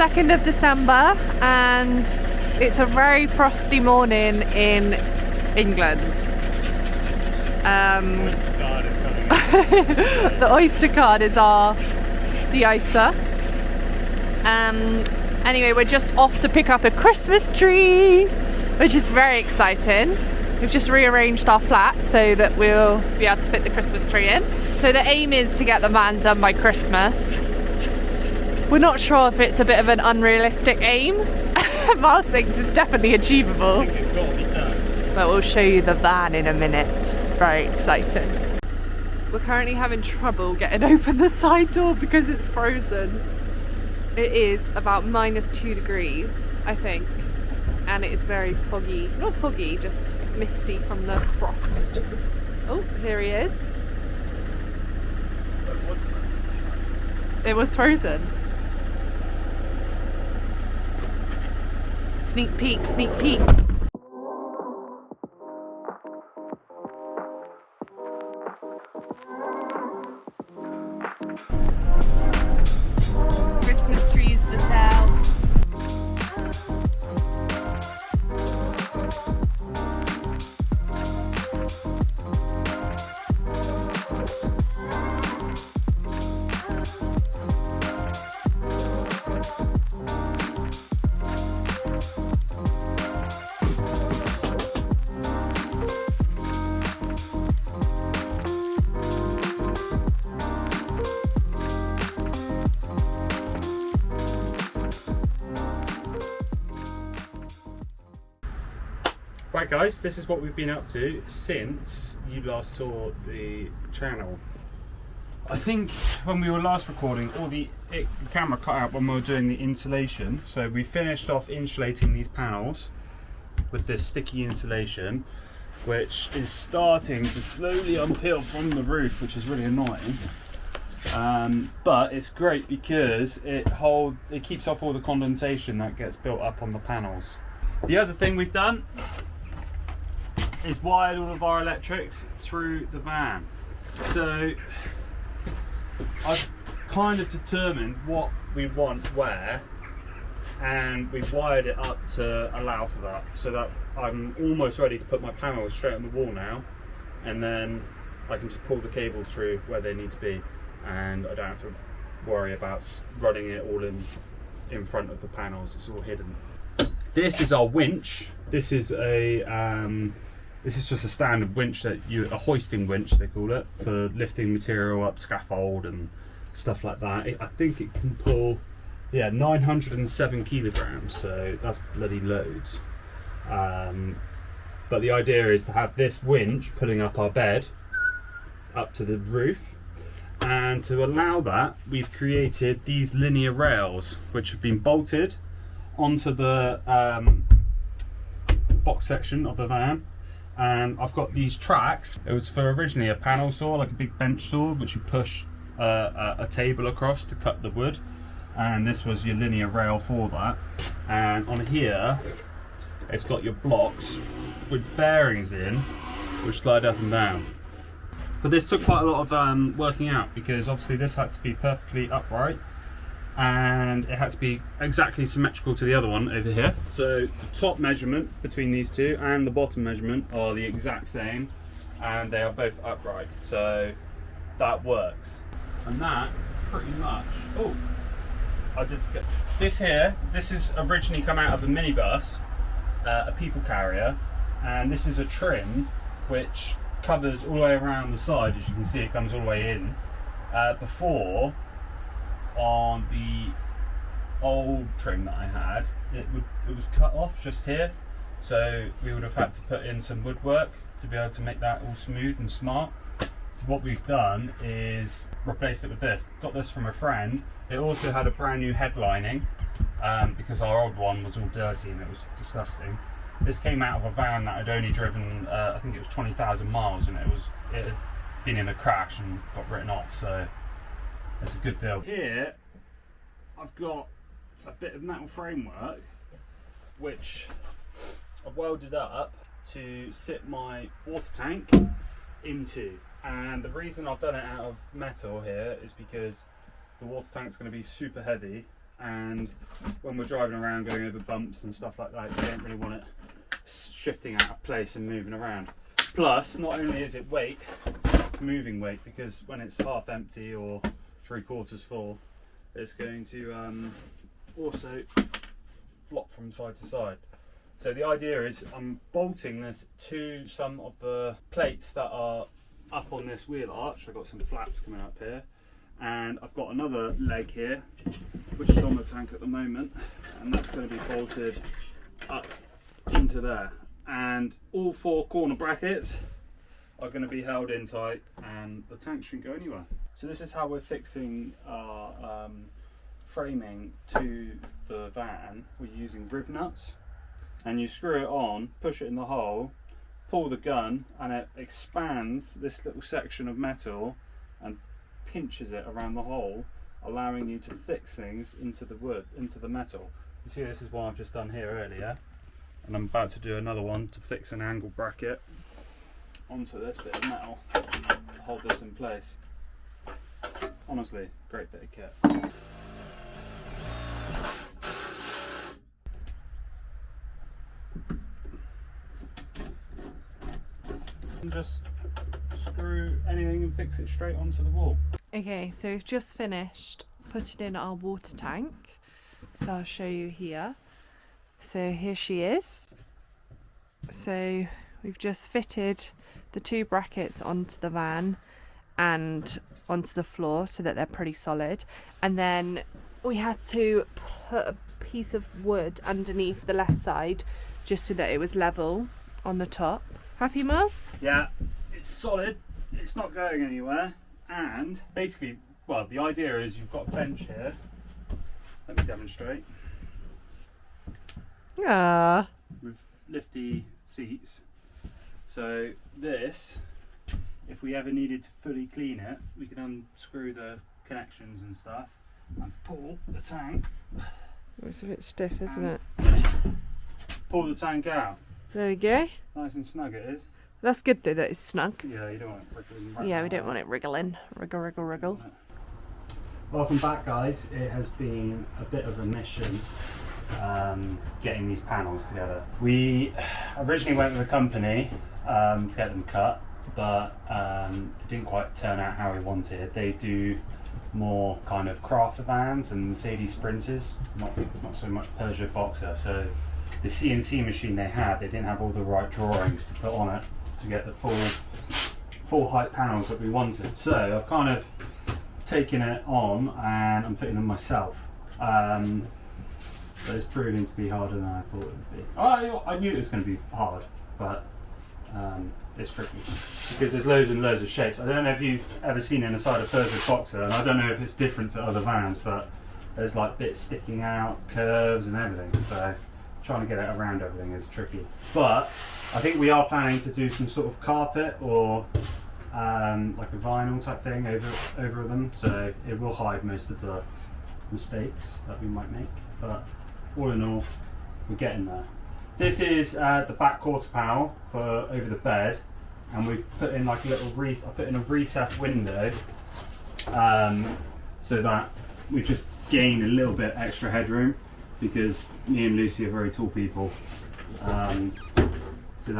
2nd of December and it's a very frosty morning in England. The Oyster card is our de-icer. Anyway, we're just off to pick up a Christmas tree, which is very exciting. We've just rearranged our flat so that we'll be able to fit the Christmas tree in. So the aim is to get the van done by Christmas. We're not sure if it's a bit of an unrealistic aim. Miles thinks it's definitely achievable. I think it's got to be done. But we'll show you the van in a minute. It's very exciting. We're currently having trouble getting open the side door because it's frozen. It is about -2 degrees, I think. And it is very foggy. Not foggy, just misty from the frost. Oh, here he is. It was frozen. Sneak peek, sneak peek. Christmas trees for sale. Right guys, this is what we've been up to since you last saw the channel. I think when we were last recording, the camera cut out when we were doing the insulation. So we finished off insulating these panels with this sticky insulation, which is starting to slowly unpeel from the roof, which is really annoying. But it's great because it keeps off all the condensation that gets built up on the panels. The other thing we've done is wired all of our electrics through the van. So I've kind of determined what we want where, and we've wired it up to allow for that, so that I'm almost ready to put my panels straight on the wall now, and then I can just pull the cables through where they need to be, and I don't have to worry about running it all in front of the panels. It's all hidden. This is our winch. This is just a standard winch a hoisting winch they call it, for lifting material up scaffold and stuff like that. I think it can pull, 907 kilograms, so that's bloody loads. But the idea is to have this winch pulling up our bed up to the roof, and to allow that, we've created these linear rails which have been bolted onto the box section of the van. And I've got these tracks. It was for originally a panel saw, like a big bench saw, which you push a table across to cut the wood, and this was your linear rail for that. And on here it's got your blocks with bearings in, which slide up and down. But this took quite a lot of working out, because obviously this had to be perfectly upright and it had to be exactly symmetrical to the other one over here. So the top measurement between these two and the bottom measurement are the exact same, and they are both upright, so that works. And that pretty much, oh, I did forget. This here, this is originally come out of a minibus, a people carrier, and this is a trim which covers all the way around the side. As you can see, it comes all the way in. Before, on the old trim that I had, it was cut off just here, so we would have had to put in some woodwork to be able to make that all smooth and smart. So what we've done is replaced it with this. Got this from a friend. It also had a brand new headlining, because our old one was all dirty and it was disgusting. This came out of a van that had only driven, I think it was 20,000 miles, and it had been in a crash and got written off, so it's a good deal. Here I've got a bit of metal framework which I've welded up to sit my water tank into, and the reason I've done it out of metal here is because the water tank's going to be super heavy, and when we're driving around going over bumps and stuff like that, you don't really want it shifting out of place and moving around. Plus, not only is it weight, it's moving weight, because when it's half empty or 3/4 full, it's going to also flop from side to side. So the idea is I'm bolting this to some of the plates that are up on this wheel arch. I've got some flaps coming up here, and I've got another leg here which is on the tank at the moment, and that's going to be bolted up into there, and all 4 corner brackets are going to be held in tight and the tank shouldn't go anywhere. So this is how we're fixing our framing to the van. We're using riv nuts, and you screw it on, push it in the hole, pull the gun, and it expands this little section of metal and pinches it around the hole, allowing you to fix things into the wood, into the metal. You see, this is what I've just done here earlier, and I'm about to do another one to fix an angle bracket onto this bit of metal to hold this in place. Honestly, great bit of kit. And just screw anything and fix it straight onto the wall. Okay, so we've just finished putting in our water tank. So I'll show you here. So here she is. So we've just fitted the 2 brackets onto the van and onto the floor so that they're pretty solid. And then we had to put a piece of wood underneath the left side just so that it was level on the top. Happy, Mars? Yeah, it's solid. It's not going anywhere. And basically, well, the idea is you've got a bench here. Let me demonstrate. Ah. With lifty seats. So this, if we ever needed to fully clean it, we can unscrew the connections and stuff and pull the tank. It's a bit stiff, isn't it? Pull the tank out. There we go. Nice and snug it is. That's good though that it's snug. Yeah, you don't want it wriggling. Yeah, we don't want it wriggling. Wriggle, wriggle, wriggle. Welcome back, guys. It has been a bit of a mission getting these panels together. We originally went with a company to get them cut, but it didn't quite turn out how we wanted. They do more kind of crafter vans and Mercedes Sprinters, not so much Peugeot Boxer. So the CNC machine they had, they didn't have all the right drawings to put on it to get the full height panels that we wanted. So I've kind of taken it on and I'm fitting them myself. But it's proving to be harder than I thought it would be. I knew it was going to be hard, but it's tricky because there's loads and loads of shapes. I don't know if you've ever seen in the side of Peugeot Boxer, and I don't know if it's different to other vans, but there's like bits sticking out, curves and everything. So trying to get it around everything is tricky. But I think we are planning to do some sort of carpet or like a vinyl type thing over them, so it will hide most of the mistakes that we might make. But all in all, we're getting there. This is the back quarter panel for over the bed, and we've put in like a little I put in a recessed window so that we just gain a little bit extra headroom, because me and Lucy are very tall people, so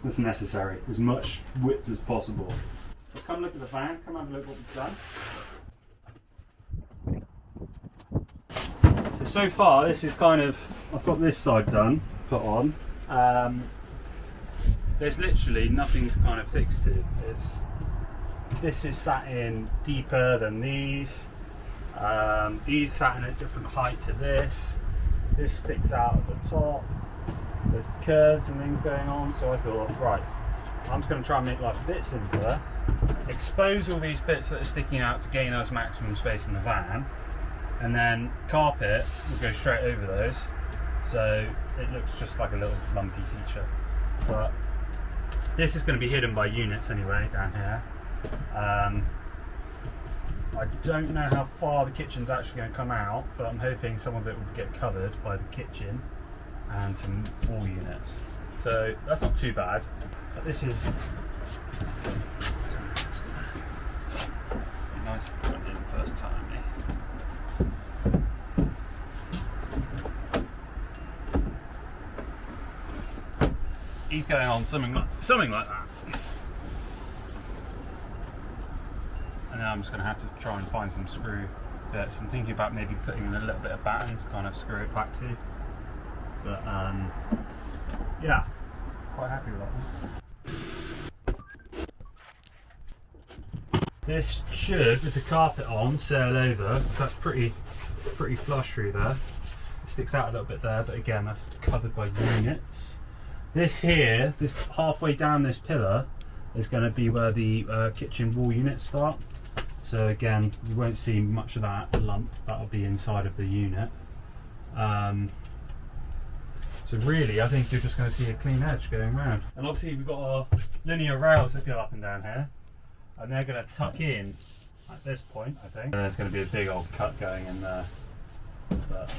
that's necessary, as much width as possible. So come look at the van, come have a look at what we've done. So far this is kind of, I've got this side done, put on. There's literally nothing to kind of fix to. This is sat in deeper than these. These sat in a different height to this. This sticks out at the top. There's curves and things going on, so I thought, right, I'm just going to try and make life a bit simpler. Expose all these bits that are sticking out to gain us maximum space in the van, and then carpet will go straight over those, so it looks just like a little lumpy feature. But this is going to be hidden by units anyway down here. I don't know how far the kitchen's actually going to come out, but I'm hoping some of it will get covered by the kitchen and some wall units. So that's not too bad. But this is nice if we put it in first time. he's going on something like that. And then I'm just going to have to try and find some screw bits. I'm thinking about maybe putting in a little bit of batten to kind of screw it back to. But yeah, quite happy with that one. This should, with the carpet on, sail over. That's pretty flush through there. It sticks out a little bit there, but again, that's covered by units. This here, this halfway down this pillar, is going to be where the kitchen wall units start. So again, you won't see much of that lump. That'll be inside of the unit. So really, I think you're just going to see a clean edge going round. And obviously we've got our linear rails that go up and down here, and they're going to tuck in at this point, I think. And there's going to be a big old cut going in there. But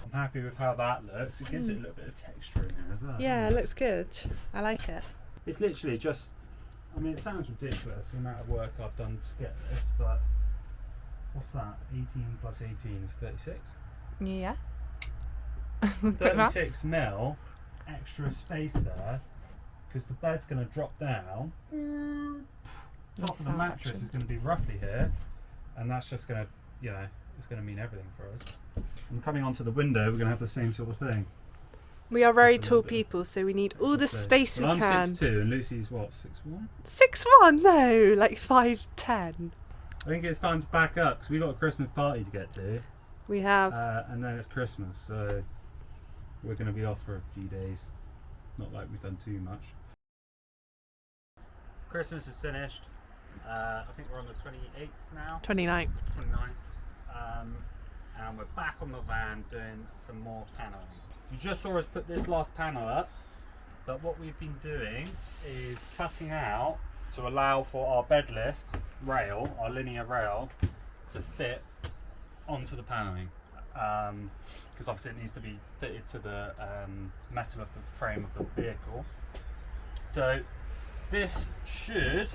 I'm happy with how that looks. It gives it a little bit of texture in there as well. Yeah, it looks good. I like it. It's literally just, I mean, it sounds ridiculous the amount of work I've done to get this, but what's that? 18 plus 18 is 36. Yeah. 36 mil extra space there, because the bed's going to drop down. Top of the mattress is going to be roughly here, and that's just going to, you know, it's going to mean everything for us. And coming onto the window, we're going to have the same sort of thing. We are very tall people, so we need all the space we I'm can. 6'2", and Lucy's what, 6'1"? 6'1", no, like 5'10". I think it's time to back up, because we've got a Christmas party to get to. We have. And then it's Christmas, so we're going to be off for a few days. Not like we've done too much. Christmas is finished. I think we're on the 28th now. 29th. 29th. And we're back on the van doing some more paneling. You just saw us put this last panel up, but what we've been doing is cutting out to allow for our bed lift rail, our linear rail, to fit onto the paneling. Because obviously it needs to be fitted to the metal of the frame of the vehicle. So this should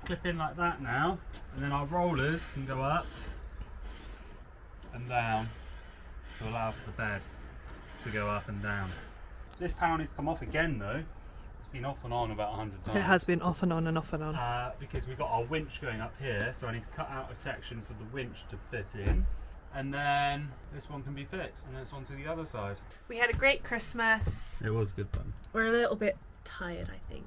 clip in like that now, and then our rollers can go up and down to allow for the bed to go up and down. This panel needs to come off again though. It's been off and on about 100 times. It has been off and on and off and on. Because we've got our winch going up here, so I need to cut out a section for the winch to fit in. And then this one can be fixed, and then it's on to the other side. We had a great Christmas. It was good fun. We're a little bit tired, I think.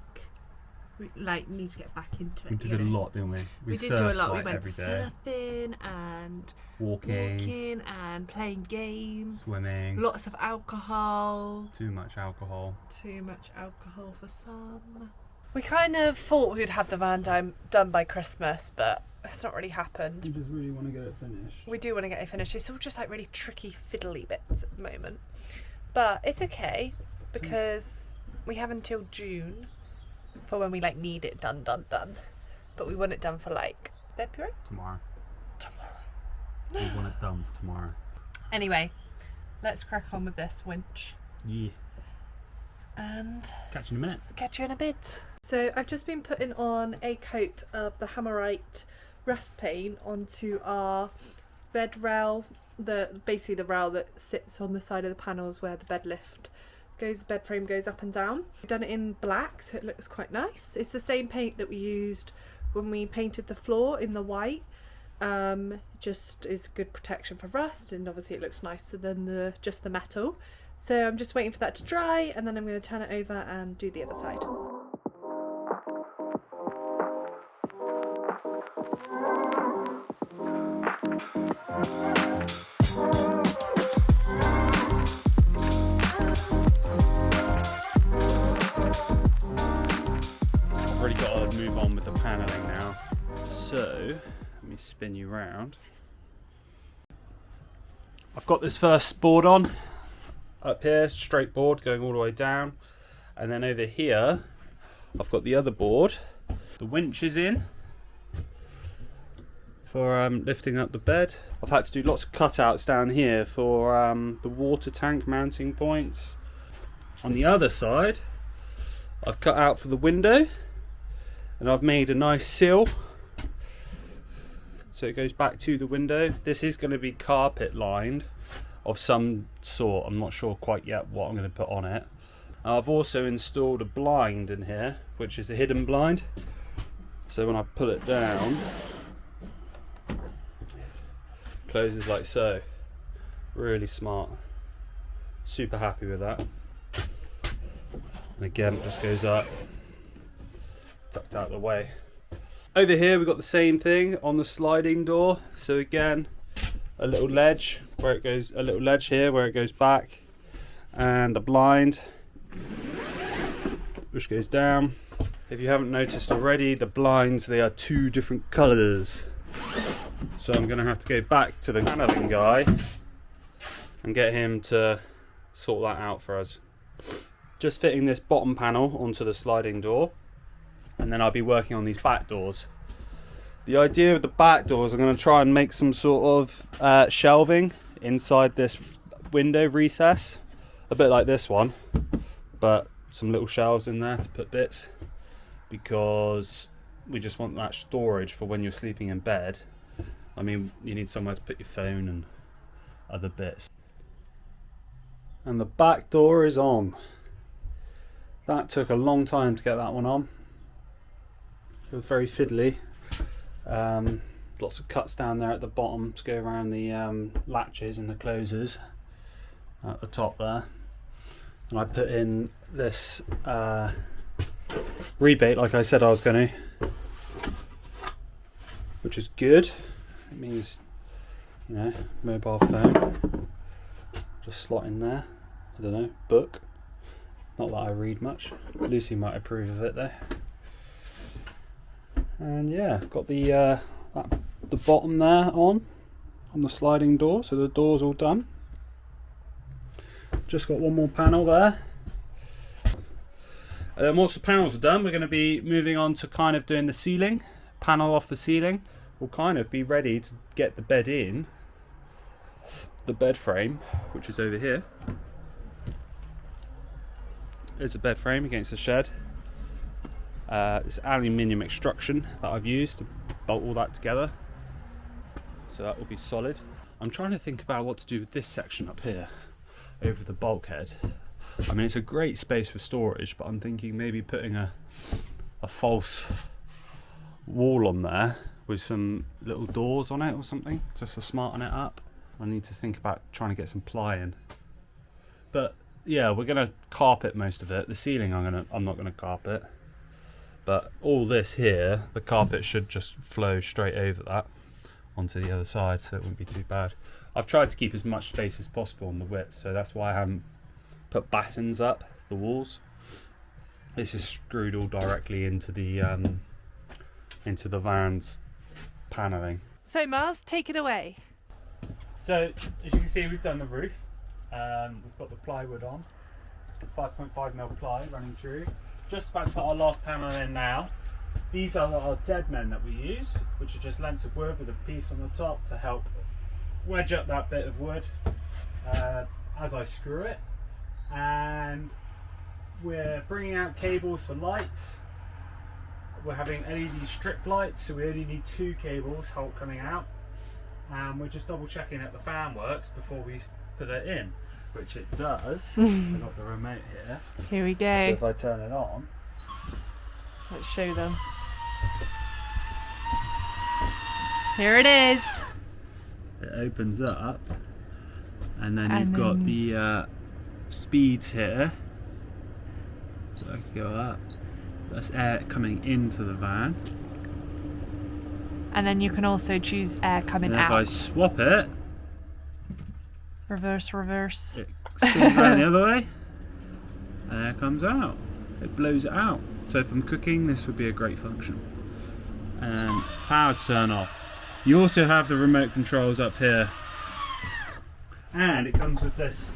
We need to get back into it. We did a lot, didn't we? We did do a lot. We went surfing and walking and playing games. Swimming. Lots of alcohol. Too much alcohol. Too much alcohol for some. We kind of thought we'd have the van done by Christmas, but it's not really happened. We just really want to get it finished. We do want to get it finished. It's all just like really tricky, fiddly bits at the moment. But it's okay, because we have until June for when we need it done. But we want it done for February? Tomorrow. We want it done for tomorrow. Anyway, let's crack on with this winch. Yeah. And catch you in a minute. Catch you in a bit. So I've just been putting on a coat of the Hammerite rust paint onto our bed rail, basically the rail that sits on the side of the panels where the bed lift goes, the bed frame goes up and down. I've done it in black, so it looks quite nice. It's the same paint that we used when we painted the floor in the white. Just is good protection for rust, and obviously it looks nicer than just the metal. So I'm just waiting for that to dry, and then I'm going to turn it over and do the other side. I've already got to move on with the paneling now. So, let me spin you round. I've got this first board on. Up here, straight board going all the way down, and then over here I've got the other board. The winch is in for lifting up the bed. I've had to do lots of cutouts down here for the water tank mounting points. On the other side I've cut out for the window, and I've made a nice sill so it goes back to the window. This is going to be carpet lined of some sort. I'm not sure quite yet what I'm going to put on it. I've also installed a blind in here, which is a hidden blind. So when I pull it down, it closes like so. Really smart. Super happy with that. And again, it just goes up, tucked out of the way. Over here we've got the same thing on the sliding door. So again, a little ledge where it goes, a little ledge here where it goes back, and a blind which goes down. If you haven't noticed already, the blinds, they are 2 different colours. So I'm going to have to go back to the paneling guy and get him to sort that out for us. Just fitting this bottom panel onto the sliding door, and then I'll be working on these back doors. The idea with the back doors, I'm going to try and make some sort of shelving inside this window recess, a bit like this one, but some little shelves in there to put bits, because we just want that storage for when you're sleeping in bed. I mean, you need somewhere to put your phone and other bits. And the back door is on. That took a long time to get that one on. It was very fiddly. Lots of cuts down there at the bottom to go around the latches and the closers at the top there. And I put in this rebate like I said I was going to, which is good. It means, you know, mobile phone, just slot in there. I don't know, book. Not that I read much. Lucy might approve of it though. And yeah, got the bottom there on the sliding door, so the door's all done. Just got one more panel there. Once the panels are done, we're going to be moving on to kind of doing the ceiling, panel off the ceiling. We'll kind of be ready to get the bed in, the bed frame, which is over here. There's a bed frame against the shed. It's aluminium extrusion that I've used to bolt all that together, so that will be solid. I'm trying to think about what to do with this section up here over the bulkhead. I mean, it's a great space for storage, but I'm thinking maybe putting a false wall on there with some little doors on it or something, just to smarten it up. I need to think about trying to get some ply in. But yeah, we're gonna carpet most of it. The ceiling I'm not gonna carpet. But all this here, the carpet should just flow straight over that onto the other side, so it wouldn't be too bad. I've tried to keep as much space as possible on the width, so that's why I haven't put battens up the walls. This is screwed all directly into the van's panelling. So Mars, take it away. So as you can see, we've done the roof. We've got the plywood on, 5.5mm ply running through. Just about to put our last panel in now. These are our dead men that we use, which are just lengths of wood with a piece on the top to help wedge up that bit of wood as I screw it. And we're bringing out cables for lights. We're having LED strip lights, so we only need 2 cables coming out. And we're just double checking that the fan works before we put it in, which it does. I've got the remote here. Here we go. So if I turn it on, let's show them. Here it is. It opens up, and then you've got the speeds here. So I can go up. That's air coming into the van. And then you can also choose air coming out. If I swap it, reverse, reverse. it spins around the other way. Air comes out. It blows it out. So from cooking, this would be a great function. And power to turn off. You also have the remote controls up here. And it comes with this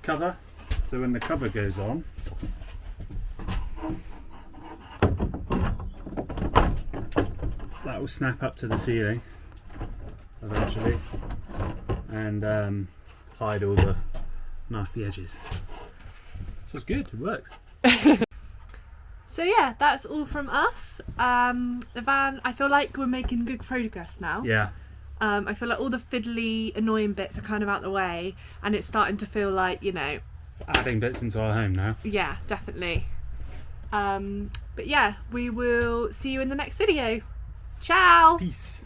cover. So when the cover goes on, that will snap up to the ceiling eventually and hide all the nasty edges. So it's good, it works. So yeah, that's all from us. The van, I feel like we're making good progress now. Yeah. I feel like all the fiddly, annoying bits are kind of out the way, and it's starting to feel like, you know, adding bits into our home now. Yeah, definitely. But yeah, we will see you in the next video. Ciao! Peace.